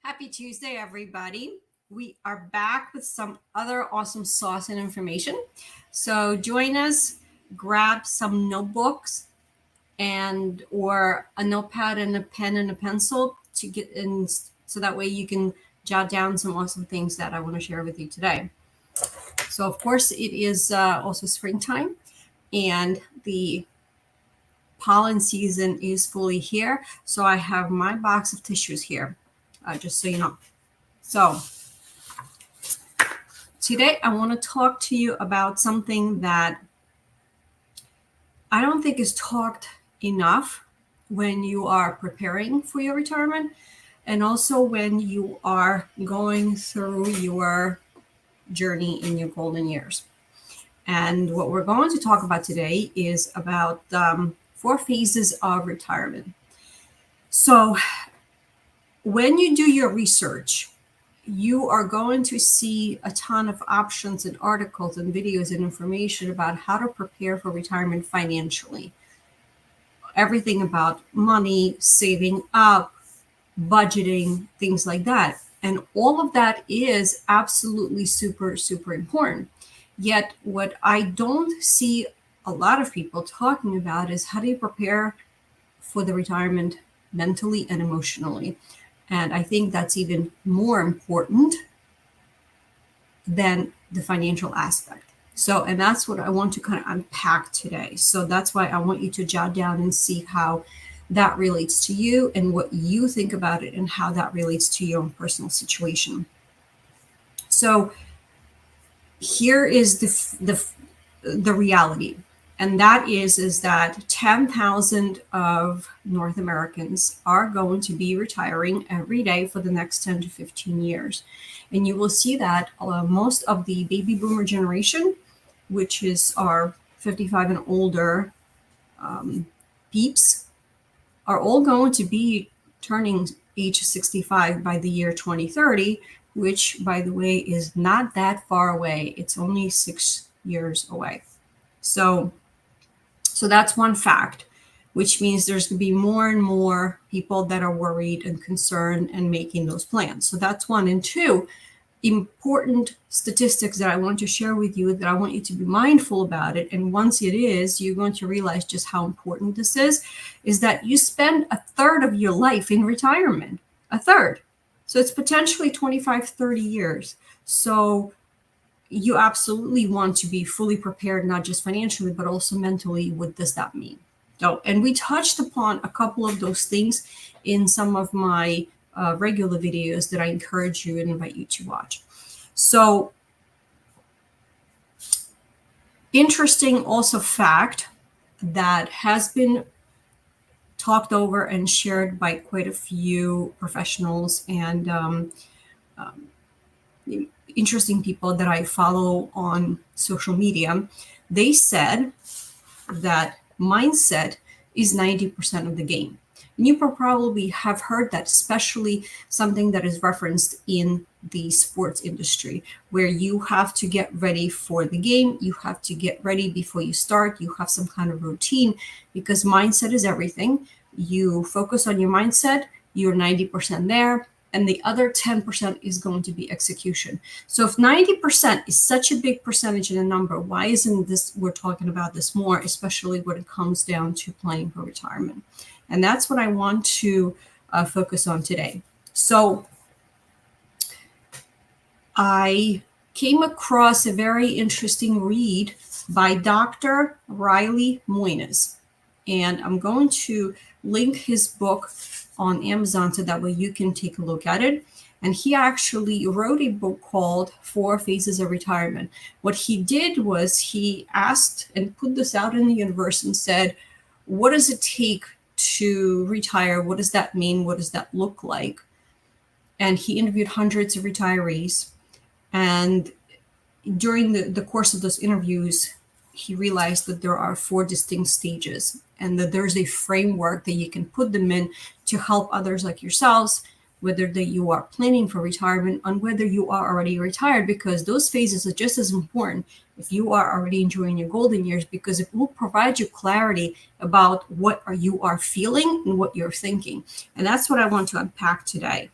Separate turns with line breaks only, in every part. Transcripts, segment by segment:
Happy Tuesday, everybody. We are back with some other awesome sauce and information. So join us, grab some notebooks and or a notepad and a pen and a pencil to get in so that way you can jot down some awesome things that I want to share with you today. So of course it is also springtime and the pollen season is fully here. So I have my box of tissues here, just so you know. So today I want to talk to you about something that I don't think is talked enough when you are preparing for your retirement and also when you are going through your journey in your golden years. And what we're going to talk about today is about 4 phases of retirement. So when you do your research, you are going to see a ton of options and articles and videos and information about how to prepare for retirement financially. Everything about money, saving up, budgeting, things like that. And all of that is absolutely super, super important. Yet what I don't see a lot of people talking about is how do you prepare for the retirement mentally and emotionally. And I think that's even more important than the financial aspect. So, and that's what I want to kind of unpack today. So that's why I want you to jot down and see how that relates to you and what you think about it and how that relates to your own personal situation. So here is the reality. And that is that 10,000 of North Americans are going to be retiring every day for the next 10 to 15 years. And you will see that most of the baby boomer generation, which is our 55 and older peeps, are all going to be turning age 65 by the year 2030, which, by the way, is not that far away. It's only 6 years away. So that's one fact, which means there's going to be more and more people that are worried and concerned and making those plans. So that's one. And two, important statistics that I want to share with you that I want you to be mindful about it. And once it is, you're going to realize just how important this is that you spend a third of your life in retirement, a third. So it's potentially 25, 30 years. So you absolutely want to be fully prepared, not just financially, but also mentally. What does that mean? So, and we touched upon a couple of those things in some of my regular videos that I encourage you and invite you to watch. So, interesting also fact that has been talked over and shared by quite a few professionals and interesting people that I follow on social media. They said that mindset is 90% of the game. And you probably have heard that, especially something that is referenced in the sports industry, where you have to get ready for the game. You have to get ready before you start. You have some kind of routine because mindset is everything. You focus on your mindset, you're 90% there. And the other 10% is going to be execution. So if 90% is such a big percentage in a number, why isn't we're talking about this more, especially when it comes down to planning for retirement? And that's what I want to focus on today. So I came across a very interesting read by Dr. Riley Moynes. And I'm going to link his book on Amazon so that way you can take a look at it. And he actually wrote a book called 4 Phases of Retirement. What he did was he asked and put this out in the universe and said, what does it take to retire? What does that mean? What does that look like? And he interviewed hundreds of retirees. And during the course of those interviews, he realized that there are 4 distinct stages and that there's a framework that you can put them in to help others like yourselves, whether that you are planning for retirement and whether you are already retired, because those phases are just as important if you are already enjoying your golden years, because it will provide you clarity about what you are feeling and what you're thinking. And that's what I want to unpack today.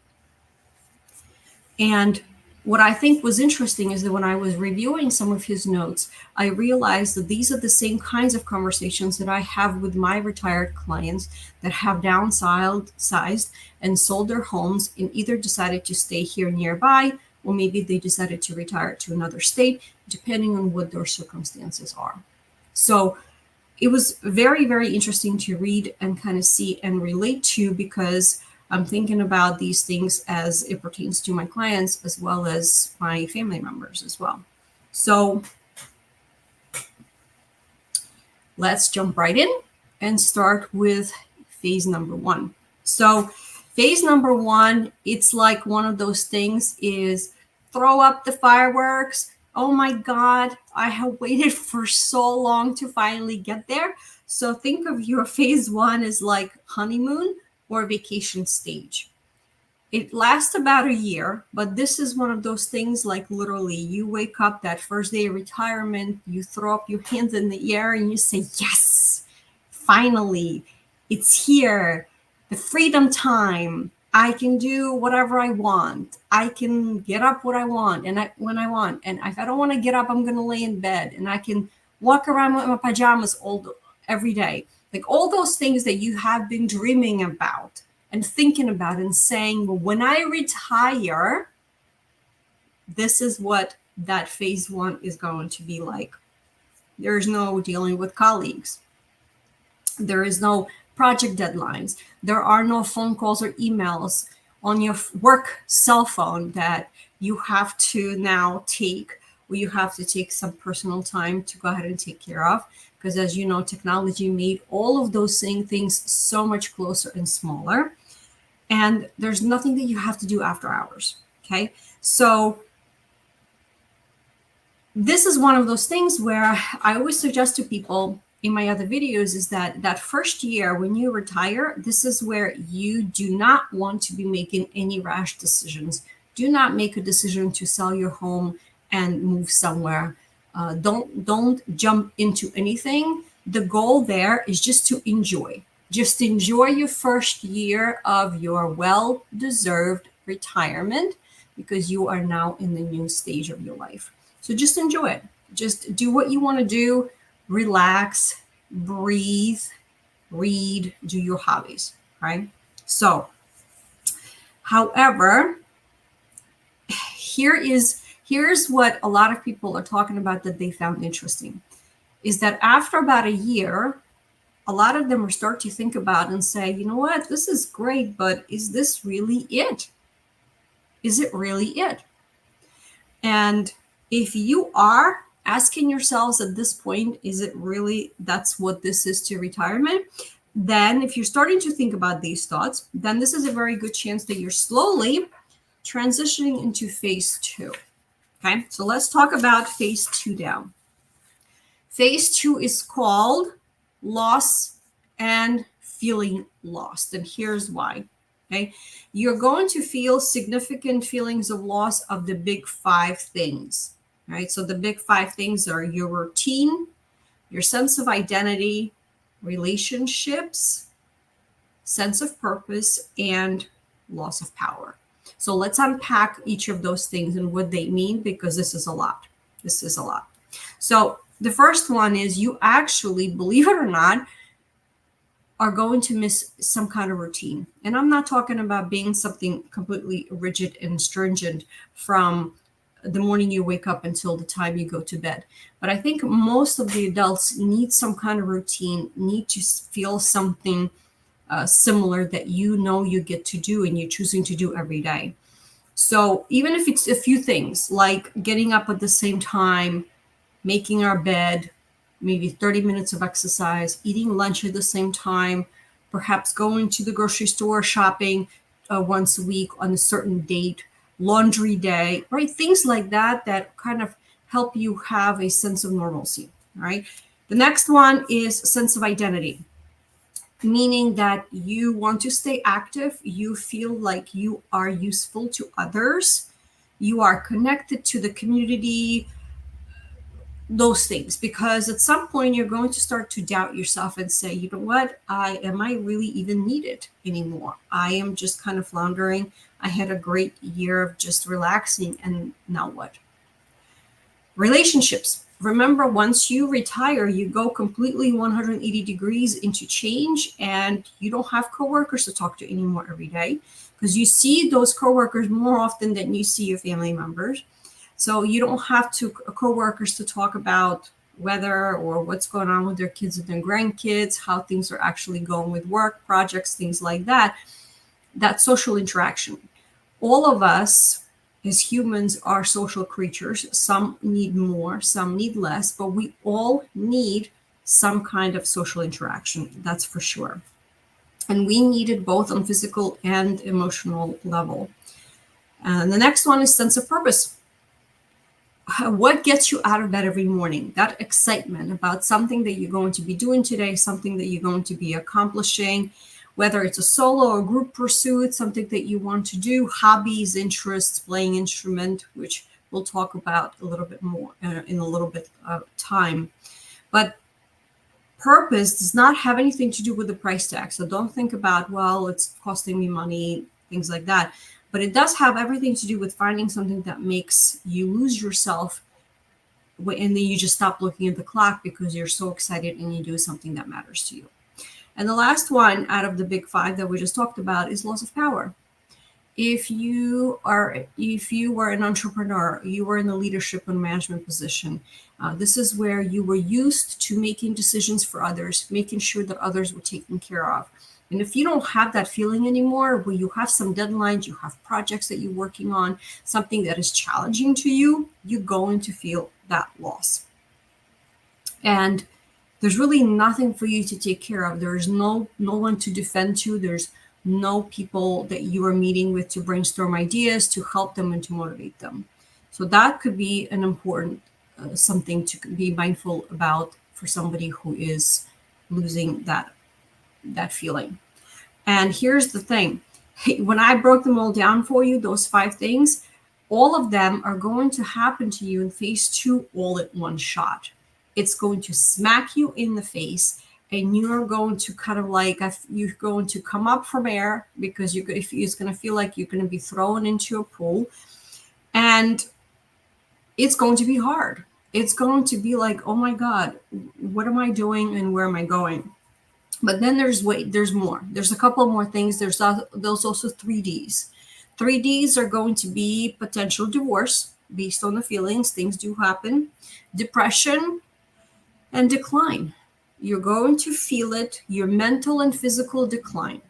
And what I think was interesting is that when I was reviewing some of his notes, I realized that these are the same kinds of conversations that I have with my retired clients that have downsized and sold their homes and either decided to stay here nearby, or maybe they decided to retire to another state, depending on what their circumstances are. So it was very, very interesting to read and kind of see and relate to, because I'm thinking about these things as it pertains to my clients as well as my family members as well. So let's jump right in and start with phase number one. So phase number one, it's like one of those things is throw up the fireworks. Oh my God, I have waited for so long to finally get there. So think of your phase one as like honeymoon or vacation stage. It lasts about a year, but this is one of those things like literally you wake up that first day of retirement, you throw up your hands in the air and you say, yes, finally, it's here. The freedom time. I can do whatever I want. I can get up when I want. And if I don't want to get up, I'm going to lay in bed, and I can walk around with my pajamas every day. Like all those things that you have been dreaming about and thinking about and saying, well, when I retire, this is what that phase one is going to be like. There's no dealing with colleagues. There is no project deadlines. There are no phone calls or emails on your work cell phone that you have to now take, or you have to take some personal time to go ahead and take care of. Because as you know, technology made all of those things so much closer and smaller. And there's nothing that you have to do after hours. Okay. So this is one of those things where I always suggest to people in my other videos is that first year when you retire, this is where you do not want to be making any rash decisions. Do not make a decision to sell your home and move somewhere. Don't jump into anything. The goal there is just to enjoy. Just enjoy your first year of your well-deserved retirement, because you are now in the new stage of your life. So just enjoy it. Just do what you want to do. Relax, breathe, read, do your hobbies, right? So, however, here's what a lot of people are talking about that they found interesting, is that after about a year, a lot of them will start to think about and say, you know what, this is great, but is this really it? Is it really it? And if you are asking yourselves at this point, is it really that's what this is to retirement? Then if you're starting to think about these thoughts, then this is a very good chance that you're slowly transitioning into phase two. Okay, so let's talk about phase two now. Phase two is called loss and feeling lost. And here's why. Okay, you're going to feel significant feelings of loss of the big five things. Right, so the big five things are your routine, your sense of identity, relationships, sense of purpose, and loss of power. So let's unpack each of those things and what they mean, because this is a lot. This is a lot. So the first one is you actually, believe it or not, are going to miss some kind of routine. And I'm not talking about being something completely rigid and stringent from the morning you wake up until the time you go to bed. But I think most of the adults need some kind of routine, need to feel something similar that you know you get to do and you're choosing to do every day. So even if it's a few things like getting up at the same time, making our bed, maybe 30 minutes of exercise, eating lunch at the same time, perhaps going to the grocery store, shopping once a week on a certain date, laundry day, right? Things like that that kind of help you have a sense of normalcy, right? The next one is sense of identity, meaning that you want to stay active, you feel like you are useful to others, you are connected to the community, those things, because at some point you're going to start to doubt yourself and say, you know what, am I really even needed anymore? I am just kind of floundering. I had a great year of just relaxing, and now what? Relationships. Remember, once you retire, you go completely 180 degrees into change, and you don't have coworkers to talk to anymore every day, because you see those coworkers more often than you see your family members. So you don't have to coworkers to talk about weather or what's going on with their kids and their grandkids, how things are actually going with work projects, things like that. That social interaction. All of us as humans are social creatures. Some need more, some need less, but we all need some kind of social interaction. That's for sure. And we need it both on physical and emotional level. And the next one is sense of purpose. What gets you out of bed every morning? That excitement about something that you're going to be doing today, something that you're going to be accomplishing, whether it's a solo or group pursuit, something that you want to do, hobbies, interests, playing instrument, which we'll talk about a little bit more in a little bit of time. But purpose does not have anything to do with the price tag. So don't think about, well, it's costing me money, things like that. But it does have everything to do with finding something that makes you lose yourself, and then you just stop looking at the clock because you're so excited and you do something that matters to you. And the last one out of the big five that we just talked about is loss of power. If you were an entrepreneur, you were in a leadership and management position, this is where you were used to making decisions for others, making sure that others were taken care of. And if you don't have that feeling anymore, where you have some deadlines, you have projects that you're working on, something that is challenging to you, you're going to feel that loss. And there's really nothing for you to take care of. There's no one to defend you. There's no people that you are meeting with to brainstorm ideas, to help them and to motivate them. So that could be an important something to be mindful about for somebody who is losing that feeling. And here's the thing. When I broke them all down for you, those 5 things, all of them are going to happen to you in phase 2 all at one shot. It's going to smack you in the face, and you're going to kind of like, you're going to come up from air, because it's going to feel like you're going to be thrown into a pool, and it's going to be hard. It's going to be like, oh my God, what am I doing and where am I going? But then there's more. There's a couple more things. There's also 3Ds. 3Ds are going to be potential divorce based on the feelings. Things do happen. Depression and decline. You're going to feel it, your mental and physical decline.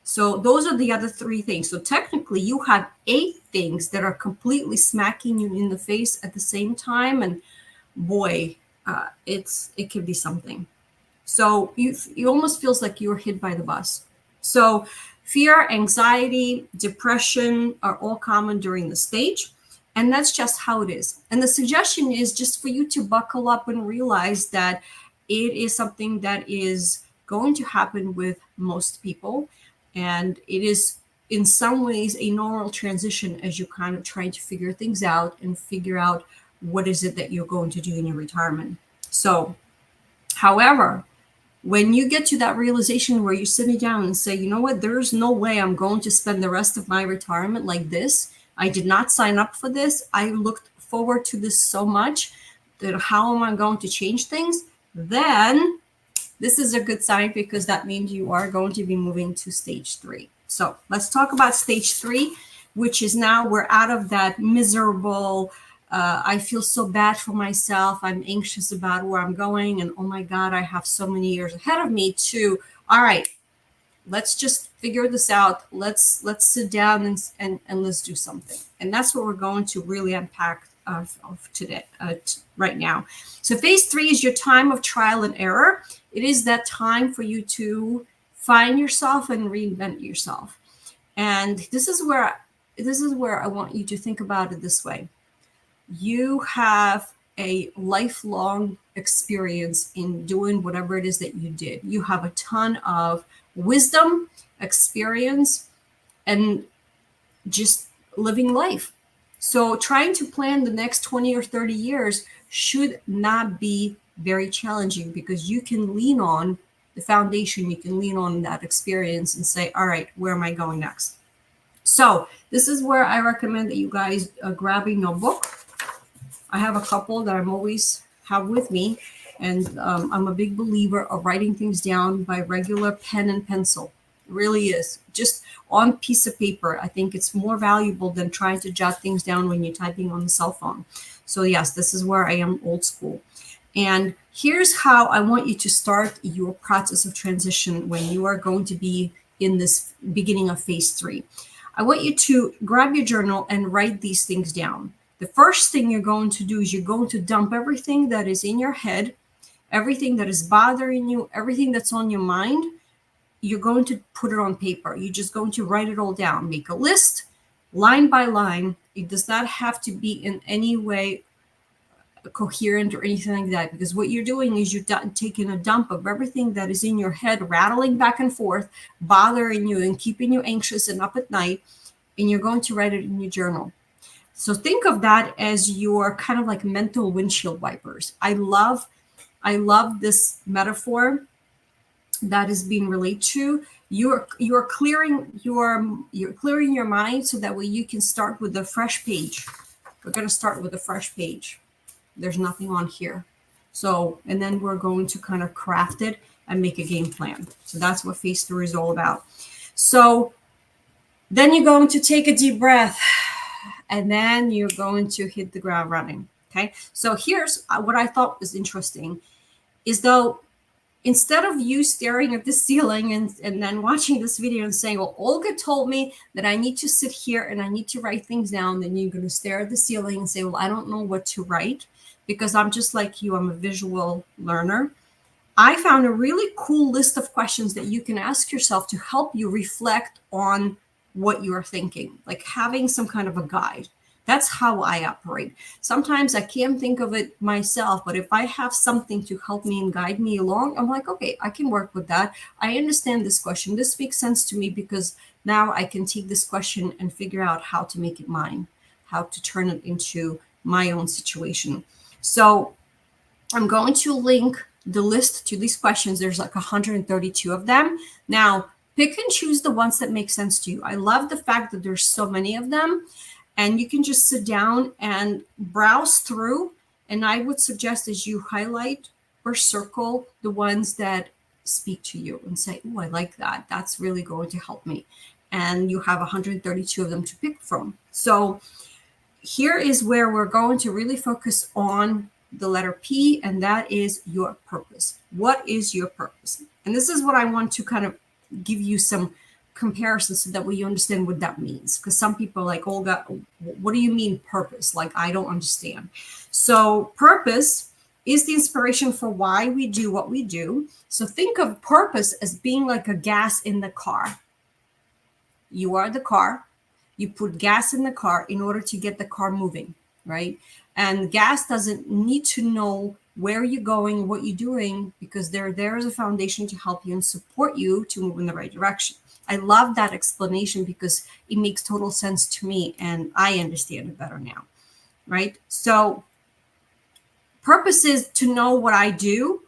So those are the other 3 things. So technically you have 8 things that are completely smacking you in the face at the same time. And boy, it could be something. So you almost feels like you're hit by the bus. So fear, anxiety, depression are all common during the stage. And that's just how it is. And the suggestion is just for you to buckle up and realize that it is something that is going to happen with most people. And it is in some ways a normal transition as you kind of try to figure things out and figure out what is it that you're going to do in your retirement. So, however, when you get to that realization where you're sitting down and say, you know what, there's no way I'm going to spend the rest of my retirement like this. I did not sign up for this. I looked forward to this so much that how am I going to change things? Then this is a good sign, because that means you are going to be moving to stage 3. So let's talk about stage 3, which is now we're out of that miserable, I feel so bad for myself. I'm anxious about where I'm going. And oh my God, I have so many years ahead of me too. All right, let's just figure this out. Let's sit down and let's do something. And that's what we're going to really unpack of today, right now. So phase 3 is your time of trial and error. It is that time for you to find yourself and reinvent yourself. And this is where I want you to think about it this way. You have a lifelong experience in doing whatever it is that you did. You have a ton of wisdom, experience, and just living life. So trying to plan the next 20 or 30 years should not be very challenging, because you can lean on the foundation, you can lean on that experience and say, all right, where am I going next? So this is where I recommend that you guys grab a notebook. I have a couple that I'm always have with me, and I'm a big believer of writing things down by regular pen and pencil. It really is. Just on piece of paper. I think it's more valuable than trying to jot things down when you're typing on the cell phone. So yes, this is where I am old school. And here's how I want you to start your process of transition when you are going to be in this beginning of phase 3. I want you to grab your journal and write these things down. The first thing you're going to do is you're going to dump everything that is in your head, everything that is bothering you, everything that's on your mind. You're going to put it on paper. You're just going to write it all down. Make a list, line by line. It does not have to be in any way coherent or anything like that, because what you're doing is you're taking a dump of everything that is in your head, rattling back and forth, bothering you and keeping you anxious and up at night, and you're going to write it in your journal. So think of that as your kind of like mental windshield wipers. I love this metaphor that is being related to. You're clearing your mind so that way you can start with a fresh page. We're going to start with a fresh page. There's nothing on here. So, and then we're going to kind of craft it and make a game plan. So that's what phase 3 is all about. So then you're going to take a deep breath, and then you're going to hit the ground running. Okay. So here's what I thought was interesting is, though, instead of you staring at the ceiling and then watching this video and saying, well, Olga told me that I need to sit here and I need to write things down, then you're going to stare at the ceiling and say, well, I don't know what to write, because I'm just like you, I'm a visual learner. I found a really cool list of questions that you can ask yourself to help you reflect on what you're thinking, like having some kind of a guide. That's how I operate. Sometimes I can't think of it myself, but if I have something to help me and guide me along, I'm like, okay, I can work with that. I understand this question. This makes sense to me, because now I can take this question and figure out how to make it mine, how to turn it into my own situation. So I'm going to link the list to these questions. There's like 132 of them. Now, pick and choose the ones that make sense to you. I love the fact that there's so many of them, and you can just sit down and browse through. And I would suggest as you highlight or circle the ones that speak to you and say, oh, I like that. That's really going to help me. And you have 132 of them to pick from. So here is where we're going to really focus on the letter P, and that is your purpose. What is your purpose? And this is what I want to kind of give you some comparisons so that way you understand what that means. Because some people are like, Olga, what do you mean purpose? Like, I don't understand. So purpose is the inspiration for why we do what we do. So think of purpose as being like a gas in the car. You are the car. You put gas in the car in order to get the car moving, right? And gas doesn't need to know where you're going, what you're doing, because there is a foundation to help you and support you to move in the right direction. I love that explanation because it makes total sense to me and I understand it better now, right? So purpose is to know what I do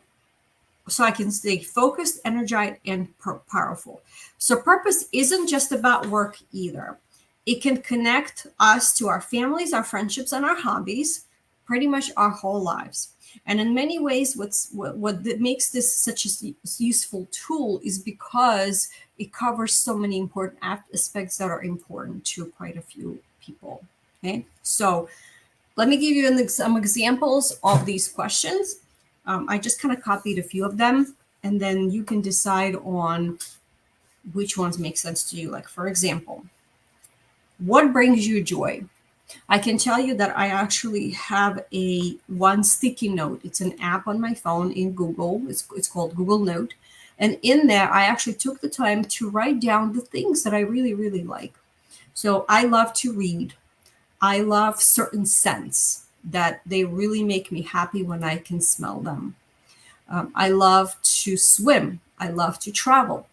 so I can stay focused, energized, and powerful. So purpose isn't just about work either. It can connect us to our families, our friendships, and our hobbies, pretty much our whole lives. And in many ways, what makes this such a useful tool is because it covers so many important aspects that are important to quite a few people. Okay, so let me give you some examples of these questions. I just kind of copied a few of them, and then you can decide on which ones make sense to you. Like, for example, what brings you joy? I can tell you that I actually have one sticky note. It's an app on my phone in Google. It's called Google Note. And in there, I actually took the time to write down the things that I really, really like. So I love to read. I love certain scents that they really make me happy when I can smell them. I love to swim. I love to travel.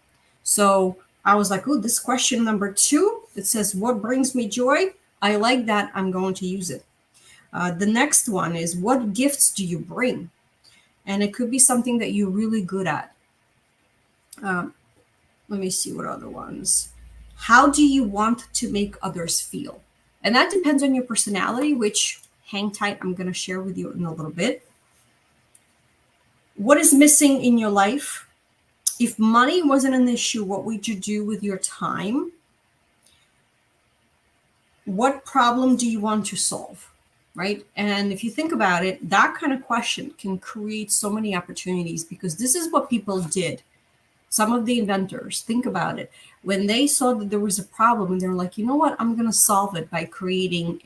So I was like, oh, this question number 2, it says, what brings me joy? I like that. I'm going to use it. The next one is, what gifts do you bring? And it could be something that you're really good at. Let me see what other ones. How do you want to make others feel? And that depends on your personality, which, hang tight, I'm going to share with you in a little bit. What is missing in your life? If money wasn't an issue, what would you do with your time? What problem do you want to solve? Right? And if you think about it, that kind of question can create so many opportunities, because this is what people did. Some of the inventors, think about it. When they saw that there was a problem, and they're like, you know what, I'm going to solve it by creating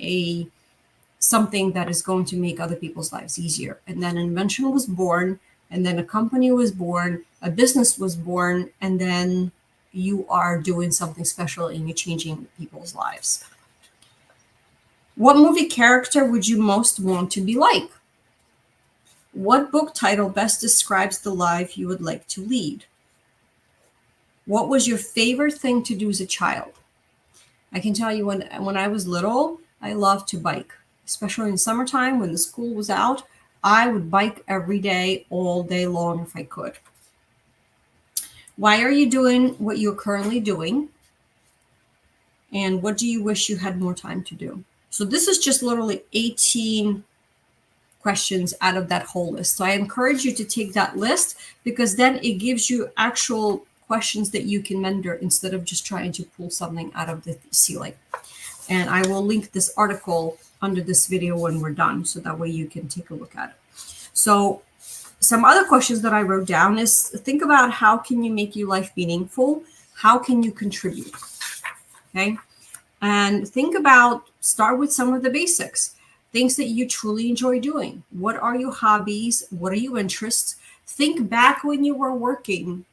something that is going to make other people's lives easier. And then an invention was born, and then a company was born, a business was born, and then you are doing something special and you're changing people's lives. What movie character would you most want to be like? What book title best describes the life you would like to lead? What was your favorite thing to do as a child? I can tell you, when I was little, I loved to bike, especially in summertime when the school was out. I would bike every day, all day long if I could. Why are you doing what you're currently doing? And what do you wish you had more time to do? So this is just literally 18 questions out of that whole list. So I encourage you to take that list, because then it gives you actual questions that you can mentor instead of just trying to pull something out of the ceiling. And I will link this article under this video when we're done, so that way you can take a look at it. So some other questions that I wrote down is, think about how can you make your life meaningful? How can you contribute? Okay. And think about, start with some of the basics, things that you truly enjoy doing. What are your hobbies? What are your interests? Think back when you were working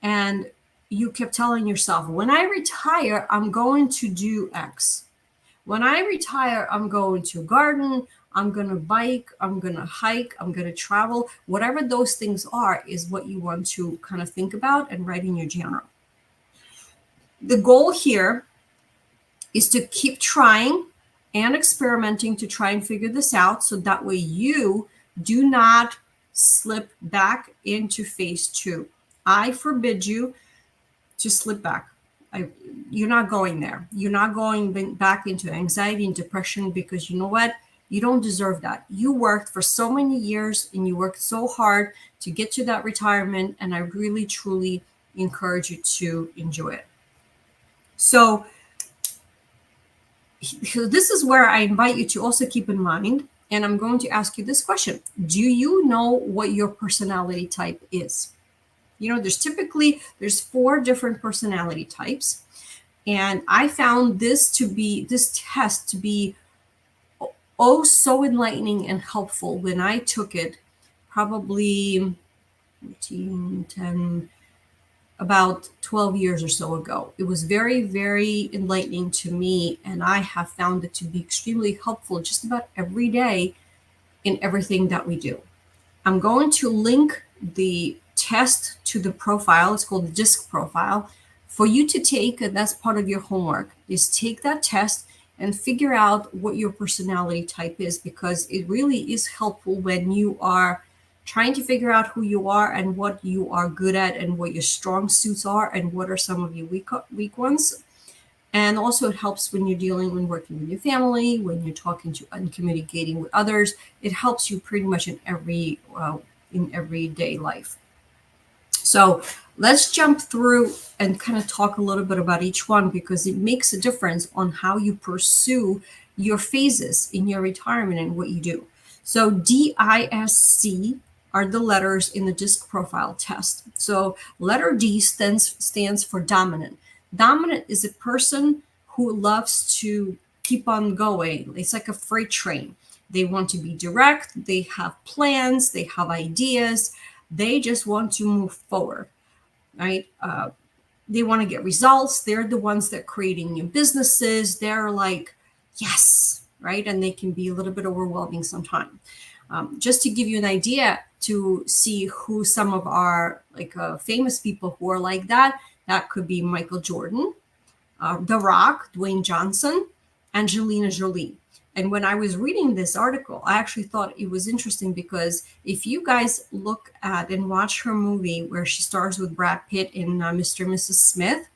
and you kept telling yourself, when I retire, I'm going to do X. When I retire, I'm going to garden, I'm going to bike, I'm going to hike, I'm going to travel. Whatever those things are is what you want to kind of think about and write in your journal. The goal here is to keep trying and experimenting to try and figure this out, so that way you do not slip back into phase 2. I forbid you to slip back. You're not going there. You're not going back into anxiety and depression, because you know what? You don't deserve that. You worked for so many years and you worked so hard to get to that retirement, and I really, truly encourage you to enjoy it. So this is where I invite you to also keep in mind, and I'm going to ask you this question. Do you know what your personality type is? You know, there's 4 different personality types. And I found this test to be oh so enlightening and helpful when I took it, probably 10, about 12 years or so ago. It was very, very enlightening to me, and I have found it to be extremely helpful just about every day in everything that we do. I'm going to link the test to the profile. It's called the DISC profile for you to take, and that's part of your homework, is take that test and figure out what your personality type is, because it really is helpful when you are trying to figure out who you are and what you are good at and what your strong suits are and what are some of your weak ones. And also it helps when you're dealing and working with your family, when you're talking to and communicating with others. It helps you pretty much in everyday life. So let's jump through and kind of talk a little bit about each one, because it makes a difference on how you pursue your phases in your retirement and what you do. So DISC are the letters in the DISC profile test. So letter D stands for dominant. Dominant is a person who loves to keep on going. It's like a freight train. They want to be direct. They have plans. They have ideas. They just want to move forward, right? They want to get results. They're the ones that are creating new businesses. They're like, yes, right? And they can be a little bit overwhelming sometimes. Just to give you an idea to see who some of our famous people who are like that, that could be Michael Jordan, The Rock, Dwayne Johnson, Angelina Jolie. And when I was reading this article, I actually thought it was interesting because if you guys look at and watch her movie where she stars with Brad Pitt in Mr. and Mrs. Smith,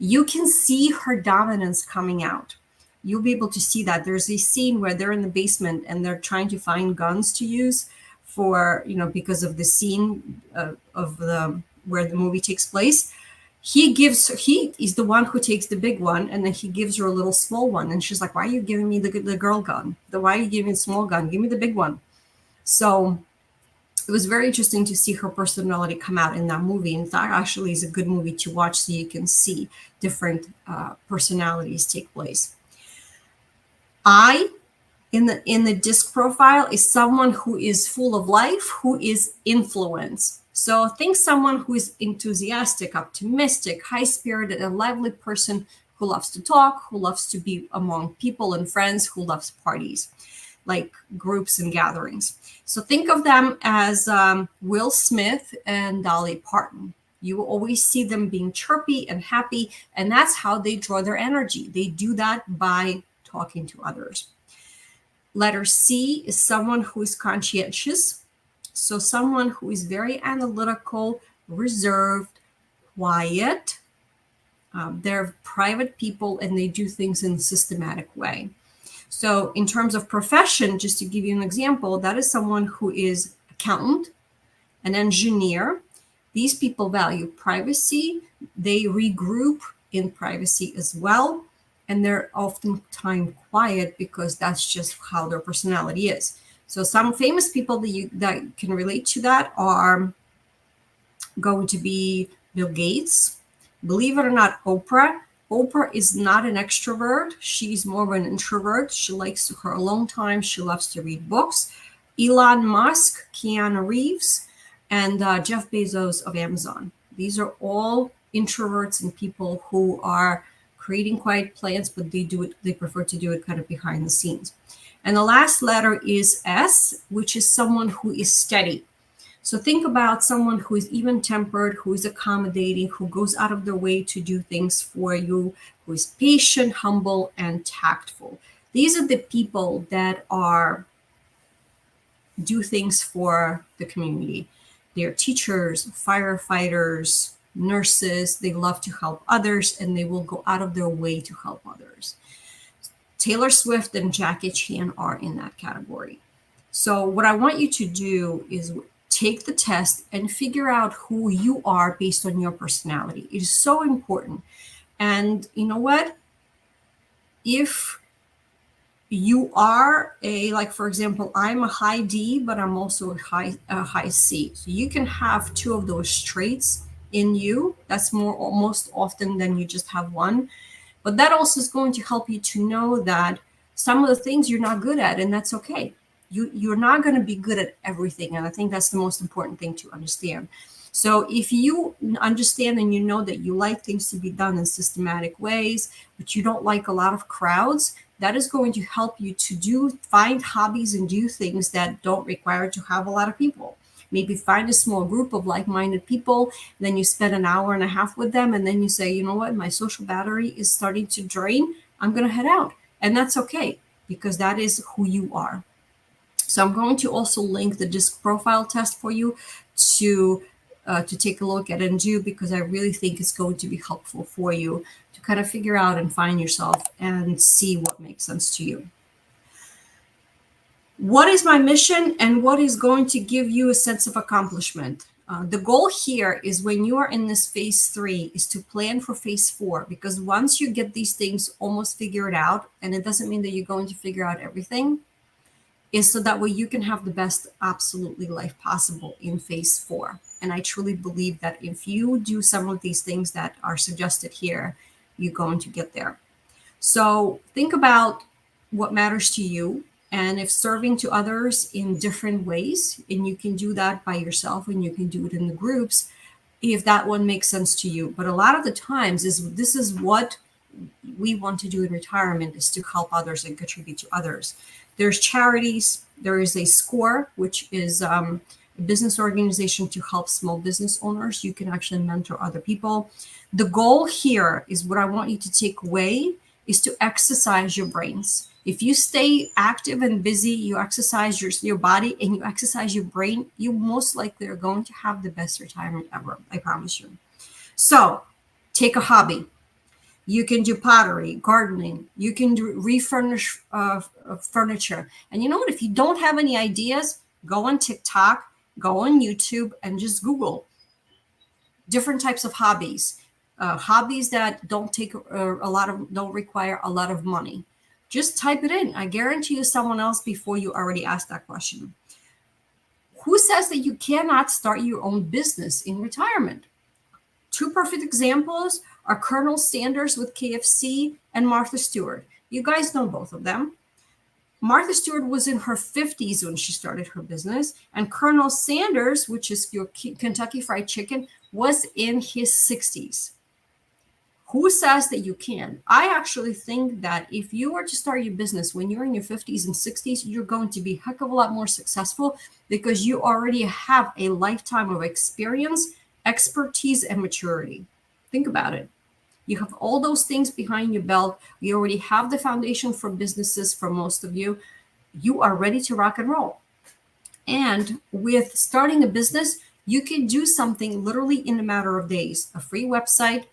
you can see her dominance coming out. You'll be able to see that. There's a scene where they're in the basement and they're trying to find guns to use for, because of the scene of the where the movie takes place. He is the one who takes the big one, and then he gives her a little small one, and she's like, why are you giving me the girl gun? Why are you giving me the small gun? Give me the big one. So it was very interesting to see her personality come out in that movie. And that actually is a good movie to watch so you can see different personalities take place. I in the disc profile is someone who is full of life, who is influence. So think someone who is enthusiastic, optimistic, high-spirited, a lively person who loves to talk, who loves to be among people and friends, who loves parties, like groups and gatherings. So think of them as Will Smith and Dolly Parton. You will always see them being chirpy and happy, and that's how they draw their energy. They do that by talking to others. Letter C is someone who is conscientious. So someone who is very analytical, reserved, quiet. They're private people and they do things in a systematic way. So in terms of profession, just to give you an example, that is someone who is accountant, an engineer. These people value privacy. They regroup in privacy as well. And they're oftentimes quiet because that's just how their personality is. So some famous people that can relate to that are going to be Bill Gates. Believe it or not, Oprah. Oprah is not an extrovert. She's more of an introvert. She likes her alone time. She loves to read books. Elon Musk, Keanu Reeves, and Jeff Bezos of Amazon. These are all introverts and people who are creating quiet plans, but they prefer to do it kind of behind the scenes. And the last letter is S, which is someone who is steady. So think about someone who is even-tempered, who is accommodating, who goes out of their way to do things for you, who is patient, humble, and tactful. These are the people that do things for the community. They're teachers, firefighters, nurses. They love to help others, and they will go out of their way to help others. Taylor Swift and Jackie Chan are in that category. So what I want you to do is take the test and figure out who you are based on your personality. It is so important. And you know what? If you are like for example, I'm a high D, but I'm also a high C. So you can have two of those traits in you. That's most often than you just have one. But that also is going to help you to know that some of the things you're not good at, and that's okay. You're not going to be good at everything. And I think that's the most important thing to understand. So if you understand and you know that you like things to be done in systematic ways, but you don't like a lot of crowds, that is going to help you to find hobbies and do things that don't require to have a lot of people. Maybe find a small group of like-minded people, then you spend an hour and a half with them, and then you say, you know what, my social battery is starting to drain. I'm going to head out. And that's okay, because that is who you are. So I'm going to also link the DISC profile test for you to take a look at and do, because I really think it's going to be helpful for you to kind of figure out and find yourself and see what makes sense to you. What is my mission and what is going to give you a sense of accomplishment? The goal here is when you are in this phase 3 is to plan for phase 4, because once you get these things almost figured out, and it doesn't mean that you're going to figure out everything, is so that way you can have the best absolutely life possible in phase 4. And I truly believe that if you do some of these things that are suggested here, you're going to get there. So think about what matters to you. And if serving to others in different ways, and you can do that by yourself and you can do it in the groups, if that one makes sense to you. But a lot of the times this is what we want to do in retirement, is to help others and contribute to others. There's charities. There is a SCORE, which is a business organization to help small business owners. You can actually mentor other people. The goal here is what I want you to take away is to exercise your brains. If you stay active and busy, you exercise your body and you exercise your brain, you most likely are going to have the best retirement ever. I promise you. So take a hobby. You can do pottery, gardening. You can do refurnish furniture. And you know what? If you don't have any ideas, go on TikTok, go on YouTube, and just Google different types of hobbies. Hobbies that don't don't require a lot of money. Just type it in. I guarantee you someone else before you already asked that question. Who says that you cannot start your own business in retirement? Two perfect examples are Colonel Sanders with KFC and Martha Stewart. You guys know both of them. Martha Stewart was in her 50s when she started her business, and Colonel Sanders, which is your Kentucky Fried Chicken, was in his 60s. Who says that you can? I actually think that if you were to start your business when you're in your 50s and 60s, you're going to be a heck of a lot more successful because you already have a lifetime of experience, expertise, and maturity. Think about it. You have all those things behind your belt. You already have the foundation for businesses for most of you. You are ready to rock and roll. And with starting a business, you can do something literally in a matter of days. A free website,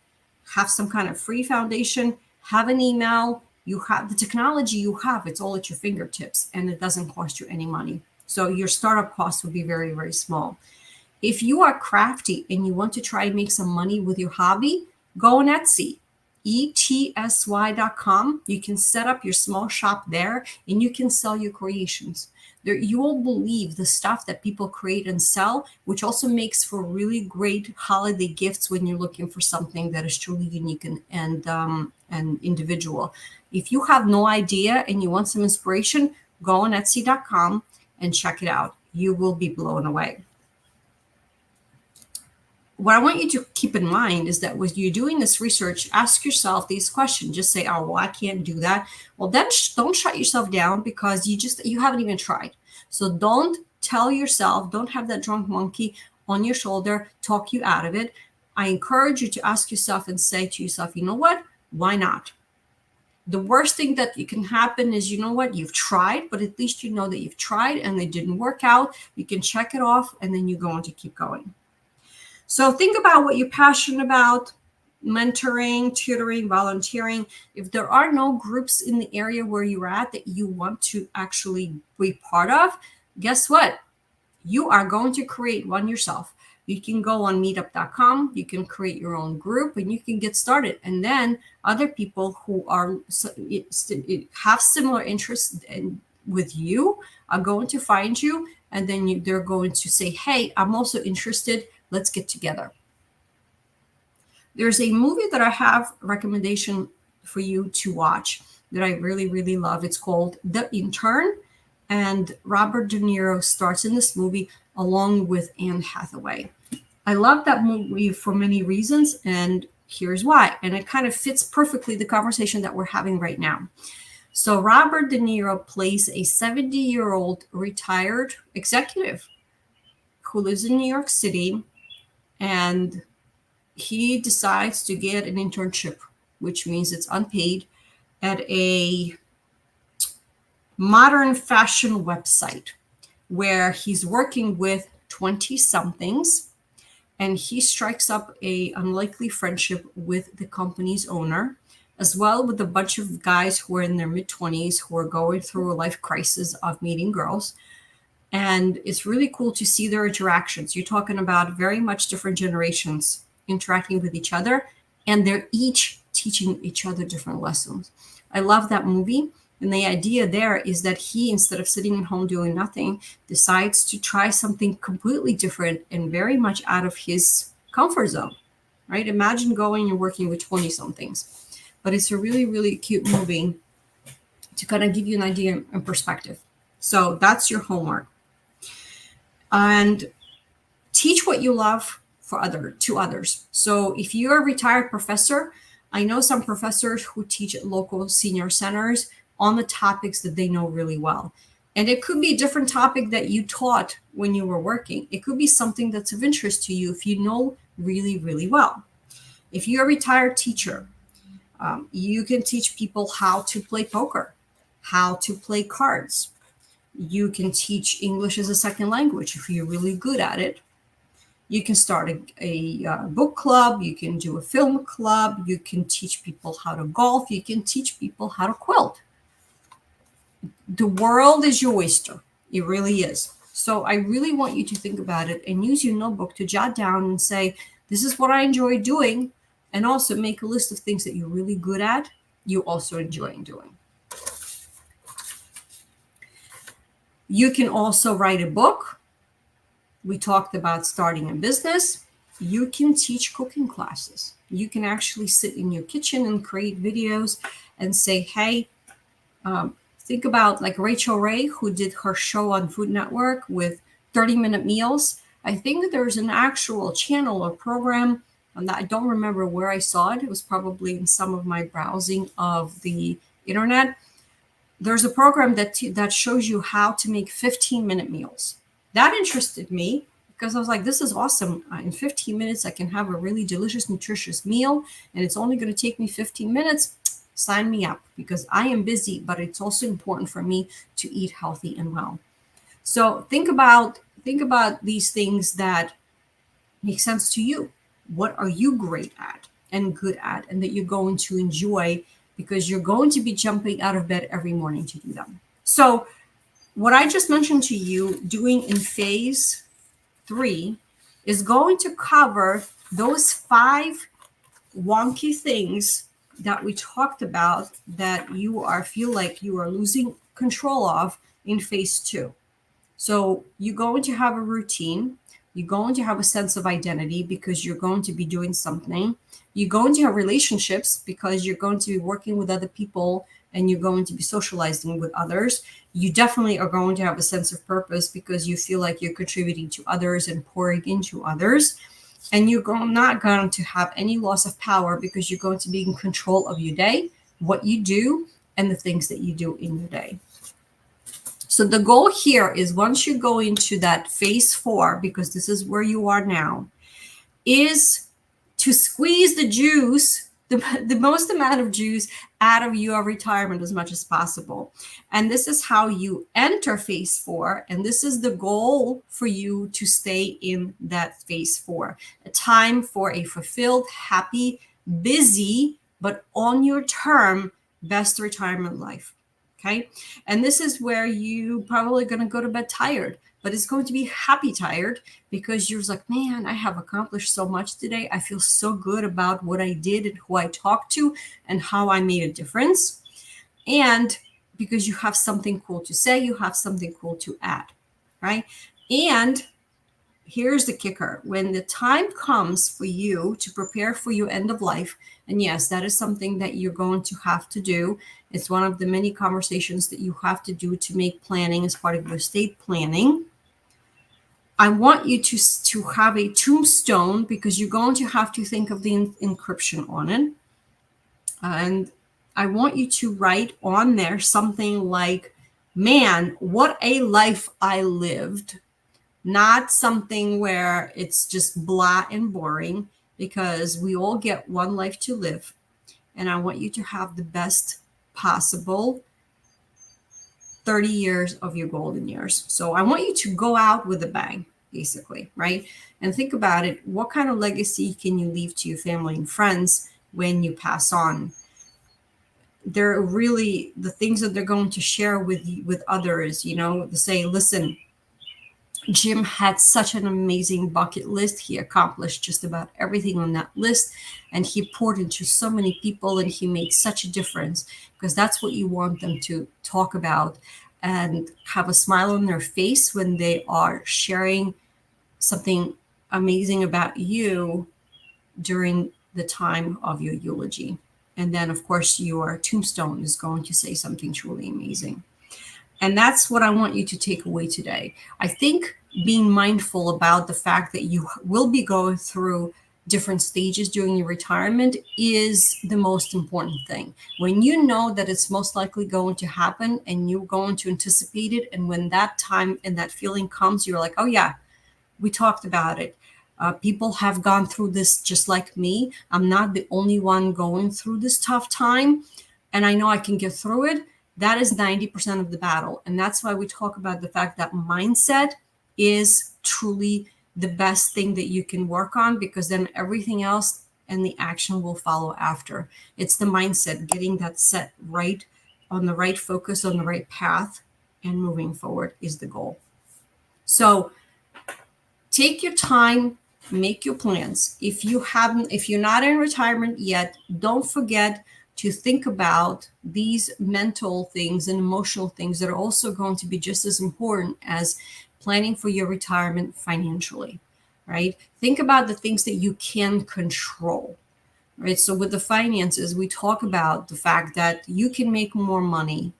have some kind of free foundation, have an email, you have the technology you have, it's all at your fingertips and it doesn't cost you any money. So your startup cost would be very, very small. If you are crafty and you want to try to make some money with your hobby, go on Etsy, etsy.com. You can set up your small shop there and you can sell your creations. There, you will believe the stuff that people create and sell, which also makes for really great holiday gifts when you're looking for something that is truly unique and individual. If you have no idea and you want some inspiration, go on etsy.com and check it out. You will be blown away. What I want you to keep in mind is that when you're doing this research, ask yourself these questions. Just say, oh, well, I can't do that. Well, then don't shut yourself down because you haven't even tried. So don't tell yourself, don't have that drunk monkey on your shoulder talk you out of it. I encourage you to ask yourself and say to yourself, you know what? Why not? The worst thing that can happen is, you know what? You've tried, but at least you know that you've tried and it didn't work out. You can check it off and then you go on to keep going. So think about what you're passionate about, mentoring, tutoring, volunteering. If there are no groups in the area where you're at that you want to actually be part of, guess what? You are going to create one yourself. You can go on meetup.com, you can create your own group and you can get started. And then other people who have similar interests with you are going to find you. And then they're going to say, hey, I'm also interested. Let's get together. There's a movie that I have a recommendation for you to watch that I really, really love. It's called The Intern. And Robert De Niro starts in this movie along with Anne Hathaway. I love that movie for many reasons, and here's why. And it kind of fits perfectly the conversation that we're having right now. So Robert De Niro plays a 70-year-old retired executive who lives in New York City, and he decides to get an internship, which means it's unpaid, at a modern fashion website where he's working with 20-somethings, and he strikes up a unlikely friendship with the company's owner, as well with a bunch of guys who are in their mid-20s who are going through a life crisis of meeting girls. And it's really cool to see their interactions. You're talking about very much different generations interacting with each other, and they're each teaching each other different lessons. I love that movie. And the idea there is that he, instead of sitting at home doing nothing, decides to try something completely different and very much out of his comfort zone, right? Imagine going and working with 20-somethings. But it's a really, really cute movie to kind of give you an idea and perspective. So that's your homework. And teach what you love to others. So if you're a retired professor, I know some professors who teach at local senior centers on the topics that they know really well. And it could be a different topic that you taught when you were working. It could be something that's of interest to you if you know really, really well. If you're a retired teacher, You can teach people how to play poker, how to play cards. You can teach English as a second language if you're really good at it. You can start a book club. You can do a film club. You can teach people how to golf. You can teach people how to quilt. The world is your oyster. It really is. So I really want you to think about it and use your notebook to jot down and say, this is what I enjoy doing. And also make a list of things that you're really good at, you also enjoy doing. You can also write a book. We talked about starting a business. You can teach cooking classes. You can actually sit in your kitchen and create videos and say, hey, think about like Rachel Ray, who did her show on Food Network with 30-minute meals. I think that there's an actual channel or program, and I don't remember where I saw it. It was probably in some of my browsing of the internet. There's a program that shows you how to make 15-minute meals. That interested me because I was like, this is awesome. In 15 minutes, I can have a really delicious, nutritious meal, and it's only going to take me 15 minutes. Sign me up, because I am busy, but it's also important for me to eat healthy and well. So think about these things that make sense to you. What are you great at and good at, and that you're going to enjoy, because you're going to be jumping out of bed every morning to do them. So what I just mentioned to you doing in phase 3 is going to cover those 5 wonky things that we talked about that you feel like you are losing control of in phase 2. So you're going to have a routine. You're going to have a sense of identity because you're going to be doing something. You're going to have relationships because you're going to be working with other people and you're going to be socializing with others. You definitely are going to have a sense of purpose because you feel like you're contributing to others and pouring into others. And you're not going to have any loss of power because you're going to be in control of your day, what you do, and the things that you do in your day. So the goal here is, once you go into that phase 4, because this is where you are now, is to squeeze the juice, the most amount of juice out of your retirement as much as possible. And this is how you enter phase 4. And this is the goal for you to stay in that phase 4, a time for a fulfilled, happy, busy, but on your term, best retirement life. Okay. And this is where you probably going to go to bed tired, but it's going to be happy tired, because you're like, man, I have accomplished so much today. I feel so good about what I did and who I talked to and how I made a difference. And because you have something cool to say, you have something cool to add, right? And here's the kicker. When the time comes for you to prepare for your end of life, and yes, that is something that you're going to have to do. It's one of the many conversations that you have to do to make planning as part of your estate planning. I want you to have a tombstone, because you're going to have to think of the encryption on it. And I want you to write on there something like, man, what a life I lived. Not something where it's just blah and boring, because we all get one life to live. And I want you to have the best possible 30 years of your golden years. So I want you to go out with a bang, basically, right? And think about it. What kind of legacy can you leave to your family and friends when you pass on? They're really the things that they're going to share with others, to say, listen, Jim had such an amazing bucket list. He accomplished just about everything on that list, and he poured into so many people, and he made such a difference, because that's what you want them to talk about and have a smile on their face when they are sharing something amazing about you during the time of your eulogy. And then, of course, your tombstone is going to say something truly amazing. And that's what I want you to take away today. I think being mindful about the fact that you will be going through different stages during your retirement is the most important thing. When you know that it's most likely going to happen and you're going to anticipate it, and when that time and that feeling comes, you're like, oh yeah, we talked about it. People have gone through this just like me. I'm not the only one going through this tough time, and I know I can get through it. That is 90% of the battle. And that's why we talk about the fact that mindset is truly the best thing that you can work on, because then everything else and the action will follow after. It's the mindset, getting that set right, on the right focus, on the right path, and moving forward is the goal. So take your time, make your plans. If you're not in retirement yet, don't forget to think about these mental things and emotional things that are also going to be just as important as planning for your retirement financially, right? Think about the things that you can control, right? So with the finances, we talk about the fact that you can make more money,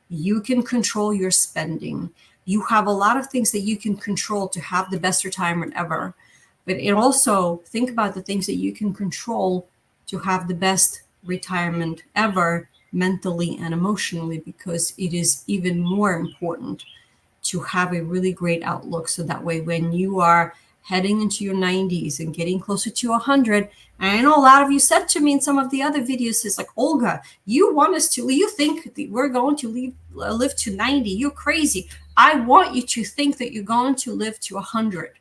you can control your spending, you have a lot of things that you can control to have the best retirement ever. But it also, think about the things that you can control to have the best retirement ever, mentally and emotionally, because it is even more important to have a really great outlook. So that way, when you are heading into your 90s and getting closer to 100, and I know a lot of you said to me in some of the other videos, is like, Olga, you think that we're going to live to 90? You're crazy. I want you to think that you're going to live to 100,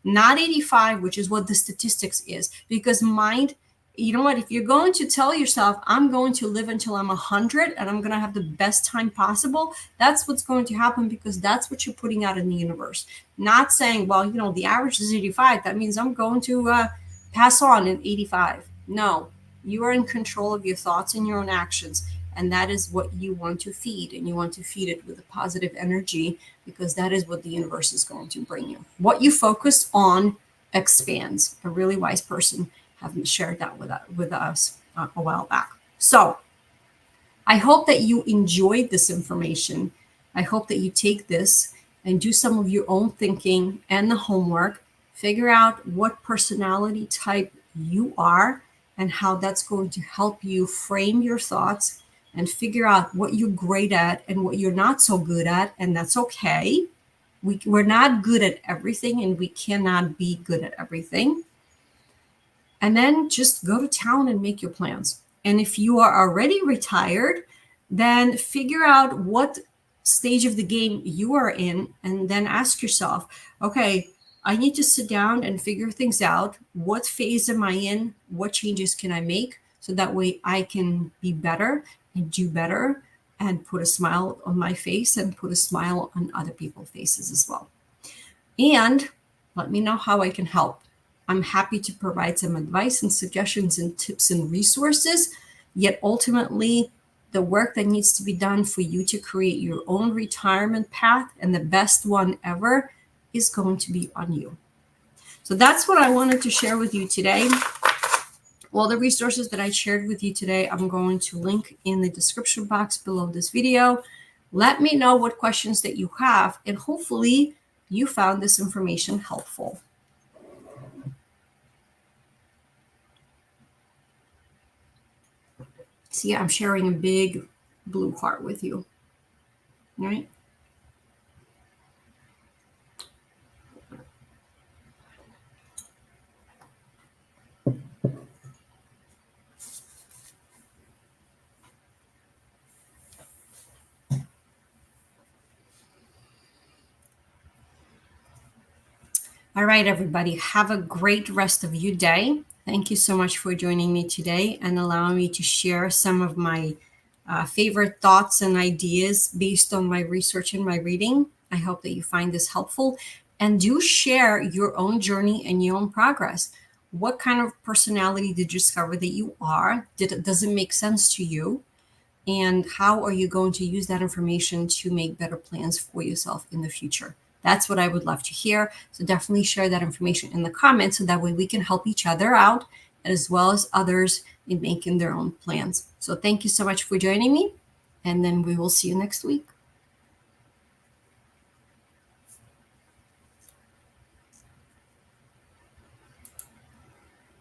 not 85, which is what the statistics is. Because mind, you know what, if you're going to tell yourself, I'm going to live until I'm 100 and I'm going to have the best time possible, that's what's going to happen, because that's what you're putting out in the universe. Not saying, well, the average is 85. That means I'm going to pass on in 85. No, you are in control of your thoughts and your own actions. And that is what you want to feed. And you want to feed it with a positive energy, because that is what the universe is going to bring you. What you focus on expands. A really wise person have shared that with us a while back. So I hope that you enjoyed this information. I hope that you take this and do some of your own thinking and the homework. Figure out what personality type you are and how that's going to help you frame your thoughts, and figure out what you're great at and what you're not so good at. And that's okay. We're not good at everything, and we cannot be good at everything. And then just go to town and make your plans. And if you are already retired, then figure out what stage of the game you are in, and then ask yourself, okay, I need to sit down and figure things out. What phase am I in? What changes can I make? So that way I can be better and do better and put a smile on my face and put a smile on other people's faces as well. And let me know how I can help. I'm happy to provide some advice and suggestions and tips and resources, yet ultimately the work that needs to be done for you to create your own retirement path, and the best one ever, is going to be on you. So that's what I wanted to share with you today. All the resources that I shared with you today, I'm going to link in the description box below this video. Let me know what questions that you have, and hopefully you found this information helpful. See, I'm sharing a big blue heart with you, right? All right, everybody, have a great rest of your day. Thank you so much for joining me today and allowing me to share some of my favorite thoughts and ideas based on my research and my reading. I hope that you find this helpful, and do share your own journey and your own progress. What kind of personality did you discover that you are? Does it make sense to you? And how are you going to use that information to make better plans for yourself in the future? That's what I would love to hear. So definitely share that information in the comments, so that way we can help each other out, as well as others in making their own plans. So thank you so much for joining me, and then we will see you next week.